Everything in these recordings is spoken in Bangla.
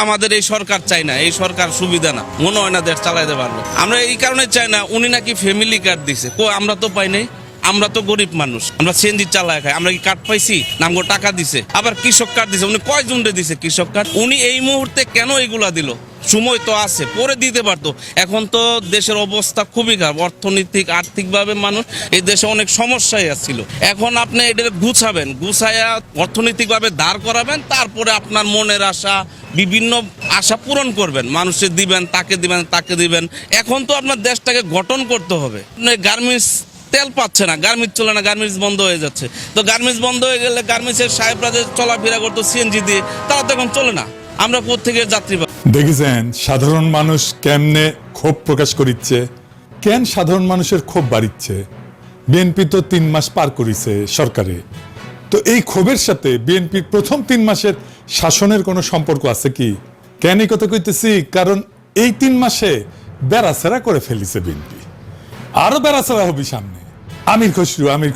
আমাদের এই সরকার চাই না, এই সরকার সুবিধা না, মনে হয় না দেশ চালাইতে পারবে। আমরা এই কারণে চাই না, উনি নাকি ফ্যামিলি কার্ড দিছে, আমরা তো পাই নাই। আমরা তো গরিব মানুষ, আমরা সিএনজি চালায় খাই, আমরা কি কার্ড পাইছি? নামগো টাকা দিছে, আবার কৃষক কার্ড দিছে। উনি কয়জন দিছে কৃষক কার্ড? উনি এই মুহূর্তে কেন এগুলা দিল? সময় তো আছে, পরে দিতে পারতো। এখন তো দেশের অবস্থা খুবই খারাপ, অর্থনৈতিক আর্থিকভাবে মানুষ এই দেশে অনেক সমস্যায় আসছিল। এখন আপনি এটা গুছায়া অর্থনৈতিকভাবে দাঁড় করাবেন, তারপরে আপনার মনের আশা, বিভিন্ন আশা পূরণ করবেন, মানুষের দিবেন, তাকে দিবেন। এখন তো আপনার দেশটাকে গঠন করতে হবে। গার্মেন্টস তেল পাচ্ছে না, গার্মেন্টস চলে না, গার্মেন্টস বন্ধ হয়ে যাচ্ছে। তো গার্মেন্টস বন্ধ হয়ে গেলে গার্মেন্টসের সাহেবরা যে চলাফেরা করতো সিএনজি দিয়ে, তারা তো এখন চলে না। আমরা কোত্থেকে যাত্রী পাবো? দেখেছেন সাধারণ মানুষ কেমনে ক্ষোভ প্রকাশ করিচ্ছে, কেন সাধারণ মানুষের ক্ষোভ বাড়িচ্ছে। বিএনপি তো 3 মাস পার করিছে সরকারে, তো এই ক্ষোভের সাথে বিএনপির প্রথম 3 মাসের শাসনের কোনো সম্পর্ক আছে কি? কেন এই কথা কইতেছি, কারণ এই 3 মাসে বেড়াছেড়া করে ফেলিছে বিএনপি, আরো বেড়াছেড়া হবি সামনে। আমির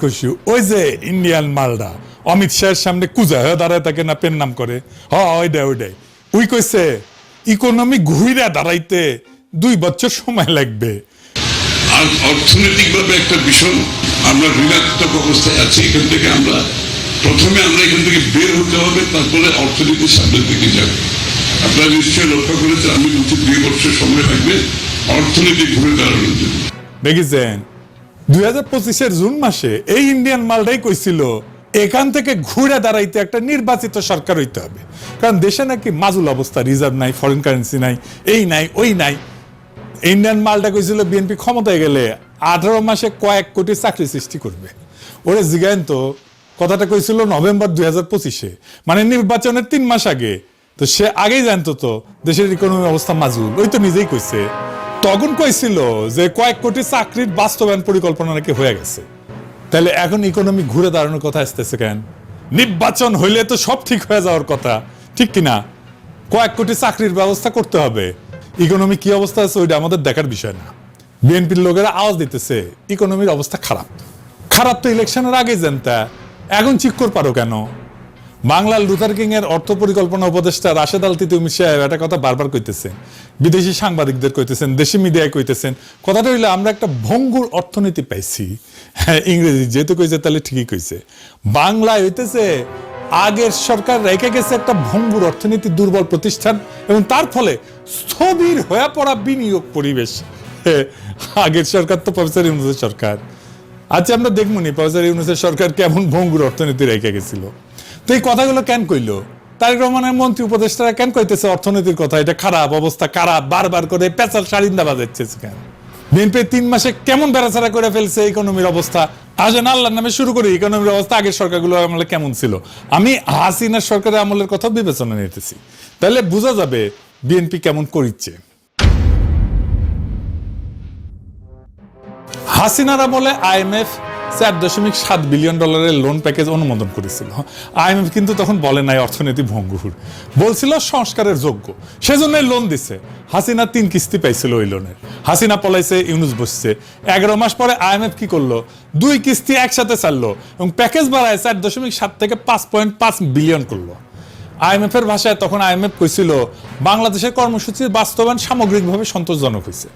খসরু ওই যে ইন্ডিয়ান মালডা অমিত শাহের সামনে কুজা হয়ে দাঁড়ায় থাকে না, পেন নাম করে, ওইটাই উই কইছে ইকোনমি ঘুইরা দাঁড়াইতে 2 বছর সময় লাগবে। আর অর্থনৈতিকভাবে একটা ভীষণ আমরা ঋণাত্মক অবস্থায় আছি। এখান থেকে প্রথমে এখান থেকে বের হতে হবে, তারপরে অর্থনীতির সামনের দিকে যাবে। আপনারা নিশ্চয়ই লক্ষ্য করেছেন, আমি বলছি 2 বছর সময় লাগবে অর্থনীতি ঘুরে দাঁড়ানোর জন্য। দেখেছেন 2025-এর জুন মাসে এই ইন্ডিয়ান মালটাই কইছিল এখান থেকে ঘুরে দাঁড়াইতে একটা নির্বাচিত সরকার হইতে হবে, কারণ দেশে নাকি মাজুল অবস্থা, রিজার্ভ নাই, ফরেন কারেন্সি নাই, এই নাই ওই নাই। ইন্ডিয়ান মালটা কইছিল বিএনপি ক্ষমতায় গেলে 18 মাসে কয়েক কোটি চাকরি সৃষ্টি করবে। ওরে জিগায়ন তো, কথাটা কইছিল নভেম্বর 2025-এ, মানে নির্বাচনের 3 মাস আগে। তো সে আগেই জানতো তো দেশের ইকোনমি অবস্থা মাজুল, ওই তো নিজেই কইছে। তখন কইছিল যে কয়েক কোটি চাকরির বাস্তবায়ন পরিকল্পনা নাকি হয়ে গেছে। তাহলে এখন ইকোনমি ঘুরে দাঁড়ানোর কথা আসতেছে কেন? নির্বাচন হইলে তো সব ঠিক হয়ে যাওয়ার কথা, ঠিক কিনা? কয়েক কোটি চাকরির ব্যবস্থা করতে হবে। ইকোনমি কি অবস্থা আছে ওইটা আমাদের দেখার বিষয় না। বিএনপির লোকেরা আওয়াজ দিতেছে ইকোনমির অবস্থা খারাপ তো ইলেকশনের আগে জানতা, এখন চিক্কর পারো কেন? বাংলার লুথার কিং এর অর্থ পরিকল্পনা উপদেষ্টা রাশেদ আল তিতুমি সাহেব একটা কথা বারবার কইতেছেন, বিদেশি সাংবাদিকদের কইতেছেন, দেশি মিডিয়ায় কইতেছেন। কথাটা হইলে আমরা একটা ভঙ্গুর অর্থনীতি পাইছি। হ্যাঁ, ইংরেজি যেহেতু কইছে তাহলে ঠিকই কইছে। বাংলায় হইতেছে আগের সরকার রেখে গেছে একটা ভঙ্গুর অর্থনীতি, দুর্বল প্রতিষ্ঠান, এবং তার ফলে স্থবির হয়ে পড়া বিনিয়োগ পরিবেশ। আগের সরকার তো প্রফেসর ইউনূসের সরকার। আচ্ছা, আমরা দেখবো নি প্রফেসর ইউনূসের সরকার কেমন ভঙ্গুর অর্থনীতি রেখে গেছিল। তো এই কথাগুলো কেন কইলো তারেক রহমানের মন্ত্রী উপদেষ্টারা? কেন কইতেছে অর্থনীতির কথা, এটা খারাপ অবস্থা, খারাপ, বারবার করে পেঁচাল সারিন্দা বাজাচ্ছে কেন? বিএনপি 3 মাসে কেমন বেড়াছাড়া করে ফেলছে ইকোনমির অবস্থা। আসেন আল্লাহর নামে শুরু করি, ইকোনমির অবস্থা আগের সরকারগুলো আমলে কেমন ছিল। আমি হাসিনার সরকারের আমলের কথা বিবেচনা নিতেছি, তাহলে বোঝা যাবে বিএনপি কেমন করিচ্ছে। হাসিনার আমলে আইএমএফ $4.7 বিলিয়ন লোন প্যাকেজ অনুমোদন করেছিল। আইএমএফ কিন্তু তখন বলে নাই অর্থনীতি ভঙ্গুর, বলছিল সংস্কারের যোগ্য, সেজন্যই লোন দিছে। হাসিনা 3 কিস্তি পাইছিল ওই লোনের। হাসিনা পলাইছে, ইউনূস বসছে। 11 মাস পরে আইএমএফ কি করলো? 2 কিস্তি একসাথে ছাড়লো এবং প্যাকেজ বাড়ায় 4.7 থেকে 5.5 বিলিয়ন করলো। আইএমএফ এর ভাষায় তখন আইএমএফ কইছিল বাংলাদেশের কর্মসূচির বাস্তবায়ন সামগ্রিকভাবে সন্তোষজনক হয়েছে।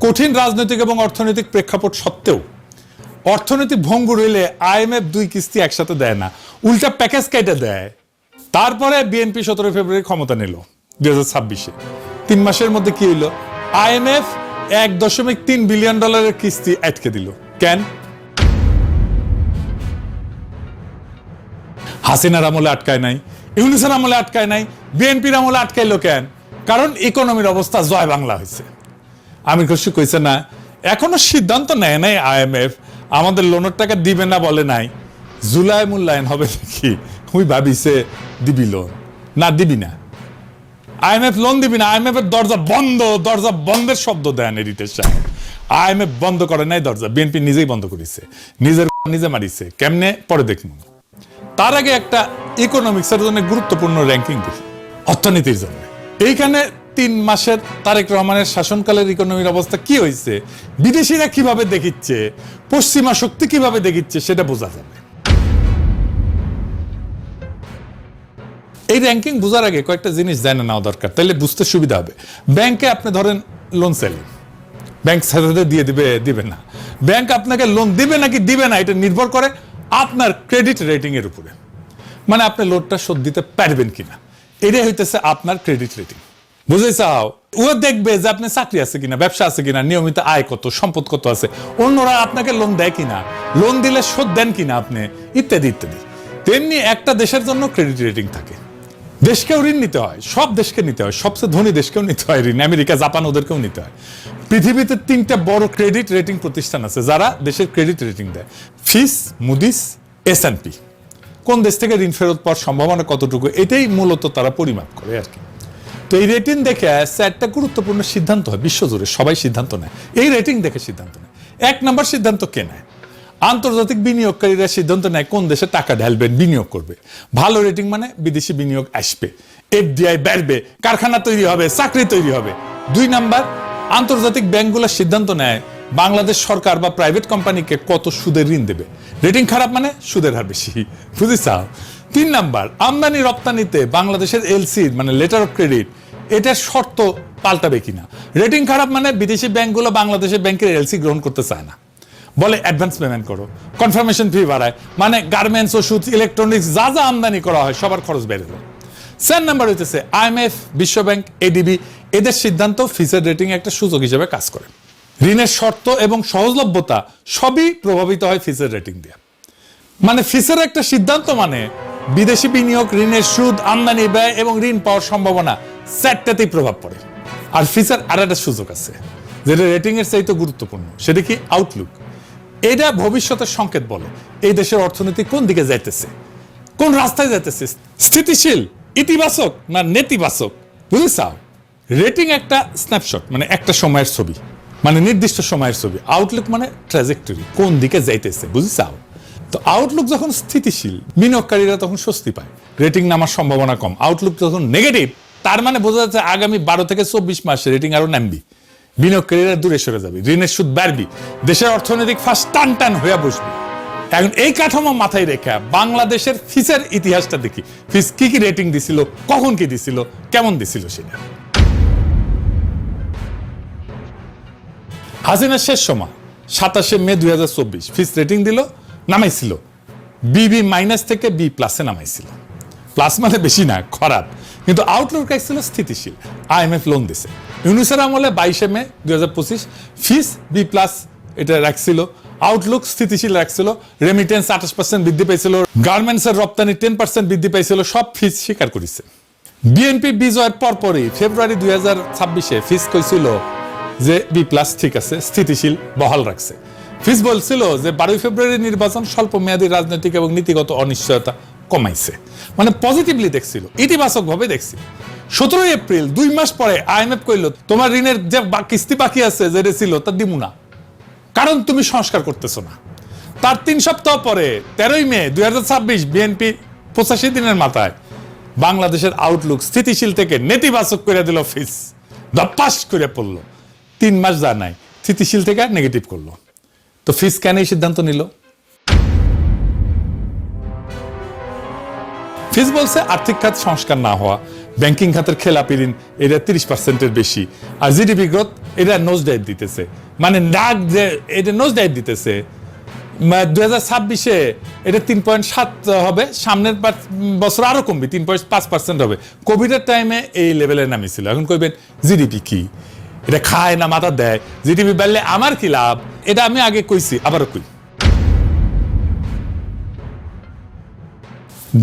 কঠিন রাজনৈতিক এবং অর্থনৈতিক প্রেক্ষাপট সত্ত্বেও অর্থনীতি ভঙ্গুর হইলে আইএমএফ 2 কিস্তি একসাথে দেয় না, উল্টা প্যাকেজ কেটে দেয়। তারপরে বিএনপি 17 ফেব্রুয়ারি ক্ষমতা নিল 2026-এ। 3 মাসের মধ্যে কি হইল? আইএমএফ $1.3 বিলিয়ন কিস্তি আটকে দিল। কেন? হাসিনার আমলে আটকায় নাই, ইউনূসের আমলে আটকায় নাই, বিএনপির আমলে আটকাইলো কেন? কারণ ইকোনমির অবস্থা জয় বাংলা হয়েছে। আমির খসরু কইছে না, এখনো সিদ্ধান্ত নেয় নাই আইএমএফ, আমাদের লোনের টাকা দিবে না বলে নাই, জুলাই মূল্যায়ন হবে নাকি। ওই ভাবিছে দিবি লোন, না দিবি না, আইএমএফ লোন দিবি না। আইএমএফ এর দরজা বন্ধের শব্দ দেন এডিটর সাহেব। আইএমএফ বন্ধ করে নাই দরজা, বিএনপি নিজেই বন্ধ করেছে, নিজে মারিছে। কেমনে পরে দেখুন। তার আগে একটা ইকোনমিক্সের জন্য গুরুত্বপূর্ণ র্যাঙ্কিং দেখি অর্থনীতির জন্য। এইখানে 3 মাসের তারেক রহমানের শাসনকালের ইকোনমির অবস্থা কি হয়েছে, বিদেশিরা কিভাবে দেখিচ্ছে, পশ্চিমা শক্তি কিভাবে দেখিচ্ছে, সেটা বোঝা যাবে। এই র্যাঙ্কিং বোঝার আগে কয়েকটা জিনিস জানা নেওয়া দরকার, তাহলে বুঝতে সুবিধা হবে। ব্যাংকে আপনি ধরেন লোন চাইলেন, ব্যাংক সাথে দিয়ে দিবে না। ব্যাংক আপনাকে লোন দিবে নাকি দিবে না এটা নির্ভর করে আপনার ক্রেডিট রেটিং এর উপরে, মানে আপনি লোনটা শোধ দিতে পারবেন কিনা, এটাই হইতেছে আপনার ক্রেডিট রেটিং। বুঝে চাও, ও দেখবে যে আপনার চাকরি আছে কিনা, ব্যবসা আছে কিনা, নিয়মিত আয় কত, সম্পদ কত আছে, অন্যরা আপনাকে লোন দেয় কিনা, লোন দিলে শোধ দেন কিনা আপনি, ইত্যাদি ইত্যাদি। তেমনি একটা দেশের জন্য ক্রেডিট রেটিং থাকে। দেশকেও ঋণ নিতে হয়, সব দেশকে নিতে হয়, সবচেয়ে ধনী দেশকেও নিতে হয় ঋণ, আমেরিকা, জাপান, ওদেরকেও নিতে হয়। পৃথিবীতে 3টা বড় ক্রেডিট রেটিং প্রতিষ্ঠান আছে যারা দেশের ক্রেডিট রেটিং দেয়, ফিচ, মুডিস, S&P। কোন দেশ থেকে ঋণ ফেরত পাওয়ার সম্ভাবনা কতটুকু, এটাই মূলত তারা পরিমাপ করে আর কি। তো এই রেটিং দেখে একটা গুরুত্বপূর্ণ সিদ্ধান্ত হয়, বিশ্বজুড়ে সবাই সিদ্ধান্ত নেয় এই রেটিং দেখে সিদ্ধান্ত নেয়। 1 নম্বর সিদ্ধান্ত কে নেয়? আন্তর্জাতিক বিনিয়োগকারীরা সিদ্ধান্ত নেয় কোন দেশে টাকা ঢালবেন, বিনিয়োগ করবে। ভালো রেটিং মানে বিদেশি বিনিয়োগ আসবে, FDI বাড়বে, কারখানা তৈরি হবে, চাকরি তৈরি হবে। 2 নাম্বার, আন্তর্জাতিক ব্যাংকগুলো সিদ্ধান্ত নেয় বাংলাদেশ সরকার বা প্রাইভেট কোম্পানিকে কত সুদের ঋণ দেবে। রেটিং খারাপ মানে সুদের হার বেশি, বুঝেছাও। 3 নাম্বার, আমদানি রপ্তানিতে বাংলাদেশের LC মানে লেটার অফ ক্রেডিট, এটার শর্ত পাল্টাবে কিনা। রেটিং খারাপ মানে বিদেশি ব্যাংকগুলো বাংলাদেশের ব্যাংকের LC গ্রহণ করতে চায় না, বলে অ্যাডভান্স পেমেন্ট করো, কনফার্মেশন ফি বাড়ায়, মানে গার্মেন্টস, ওষুধ, ইলেকট্রনিক্স যা যা আমদানি করা হয় সবার খরচ বেড়ে যায়। 4 নাম্বার হইতেছে IMF, বিশ্বব্যাংক, ADB, এদের সিদ্ধান্ত ফিচের রেটিং একটা সূচক হিসেবে কাজ করে। ঋণের শর্ত এবং সহজলভ্যতা সবই প্রভাবিত হয় ফিচের রেটিং দিয়ে। মানে ফিচের একটা সিদ্ধান্ত মানে বিদেশি বিনিয়োগ, ঋণের সুদ, আমদানি ব্যয় এবং ঋণ পাওয়ার সম্ভাবনা 4টাতেই প্রভাব পড়ে। আর ফিচের আর একটা সুযোগ আছে যেটা রেটিং এর চাইতে গুরুত্বপূর্ণ, সেটা কি আউটলুক। এটা ভবিষ্যতের সংকেত বলে এই দেশের অর্থনীতি কোন দিকে যাইতেছে, কোন রাস্তায় যাইতেছে, স্থিতিশীল, ইতিবাচক না নেতিবাচক, বুঝেছাও। রেটিং একটা স্ন্যাপশট মানে একটা সময়ের ছবি, মানে নির্দিষ্ট সময়ের ছবি। আউটলুক মানে ট্র্যাজেক্টরি, কোন দিকে যাইতেছে, বুঝেছাও। তো আউটলুক যখন স্থিতিশীল, বিনিয়োগকারীরা তখন স্বস্তি পায়, রেটিং নামার সম্ভাবনা কম। আউটলুক যখন নেগেটিভ, তার মানে বোঝা যাচ্ছে আগামী 12 থেকে 24 মাসে রেটিং আরো নামবি, বিনিয়োগকারীরা দূরে সরে যাবে, ঋণের সুদ বাড়বি, দেশের অর্থনৈতিক ফাঁস টান টান হয়ে বসবে। এখন এই কাঠামো মাথায় রেখে বাংলাদেশের ফিচের ইতিহাসটা দেখি, ফিচ কি কি রেটিং দিছিল, কখন কি দিছিল, কেমন দিছিল সেটা। হাসিনার শেষ সময় 27শে মে 2024 ফিচ রেটিং দিল, নামাইছিল BB- থেকে B+ নামাইছিল। প্লাস মানে বেশি না, খারাপ, কিন্তু আউটলুক রাখছিল স্থিতিশীল। IMF লোন দিছে ইউনুসের আমলে 22শে মে 2025 ফিচ B+ এটা রাখছিল, আউটলুক স্থিতিশীল রাখছিল। রেমিটেন্স 28% বৃদ্ধি পাইছিল, গার্মেন্টসের রপ্তানি 10% বৃদ্ধি পাইছিল, সব ফিচ স্বীকার করেছে। বিএনপি বিজয়ের পরপরই ফেব্রুয়ারি 2026-এ ফিচ কইছিল যে B+ ঠিক আছে, স্থিতিশীল, বহাল রাখছে। ফিচ বলছিল যে 12 ফেব্রুয়ারি নির্বাচন স্বল্প মেয়াদী রাজনৈতিক এবং নীতিগত অনিশ্চয়তা কমাইছে, মানে পজিটিভলি দেখছিল, ইতিবাচক ভাবে দেখছিল। 17 এপ্রিল 2 মাস পরে IMF কইল তোমার ঋণের যে কিস্তি বাকি আছে যেটা ছিল তা দিমু না, কারণ তুমি সংস্কার করতেছো না। তার 3 সপ্তাহ পরে 13 মে 2026 বিএনপি 85 দিনের মাথায় বাংলাদেশের আউটলুক স্থিতিশীল থেকে নেতিবাচক করে দিল, ফিচ ধপাস করে পড়লো। 3 মাস যা নাই, স্থিতিশীল থেকে নেগেটিভ করলো। তো ফিচ কেন এই সিদ্ধান্ত নিল? ফিচ বলছে আর্থিক খাত সংস্কার না হওয়া, ব্যাংকিং খাতের খেলাপি ঋণ এটা 30%-এর বেশি, আর জিডিপি গ্রোথ এটা নোজ ডাইভ দিতেছে, মানে ডাক যে এটা নোজ ডাইভ দিতেছে। 2026-এ এটা 3.7 হবে, সামনের বছর আরো কমবে, 3.5% হবে। কোভিডের টাইমে এই লেভেলে নামিয়েছিল। এখন কইবেন জিডিপি কি, এটা খায় না মাথা দেয়, জিডিপি বাড়লে আমার কি লাভ? এটা আমি আগে কইছি, আবারও কই।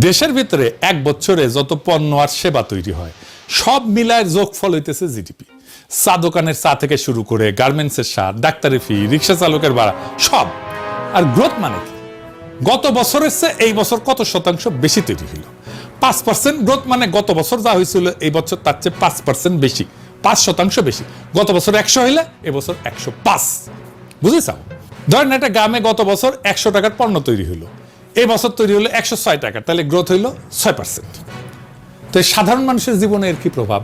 দেশের ভিতরে 1 বছরে যত পণ্য আর সেবা তৈরি হয় সব মিলায় যোগফল হইতেছে জিডিপি। চা দোকানের চা থেকে শুরু করে গার্মেন্টসের সার, ডাক্তারি ফি, রিক্সা চালকের ভাড়া, সব। আর গ্রোথ মানে কি? গত বছরের চেয়ে এই বছর কত শতাংশ বেশি তৈরি হলো। 5% গ্রোথ মানে গত বছর যা হয়েছিল এই বছর তার চেয়ে 5% বেশি, 5% বেশি। গত বছর 100 হইলে এবছর 105, বুঝেছাও। ধরেন একটা গ্রামে গত বছর 100 টাকার পণ্য তৈরি হলো, এই বছর তৈরি হলো 106 টাকা, তাহলে গ্রোথ হইল 6%। তো সাধারণ মানুষের জীবনে এর কি প্রভাব?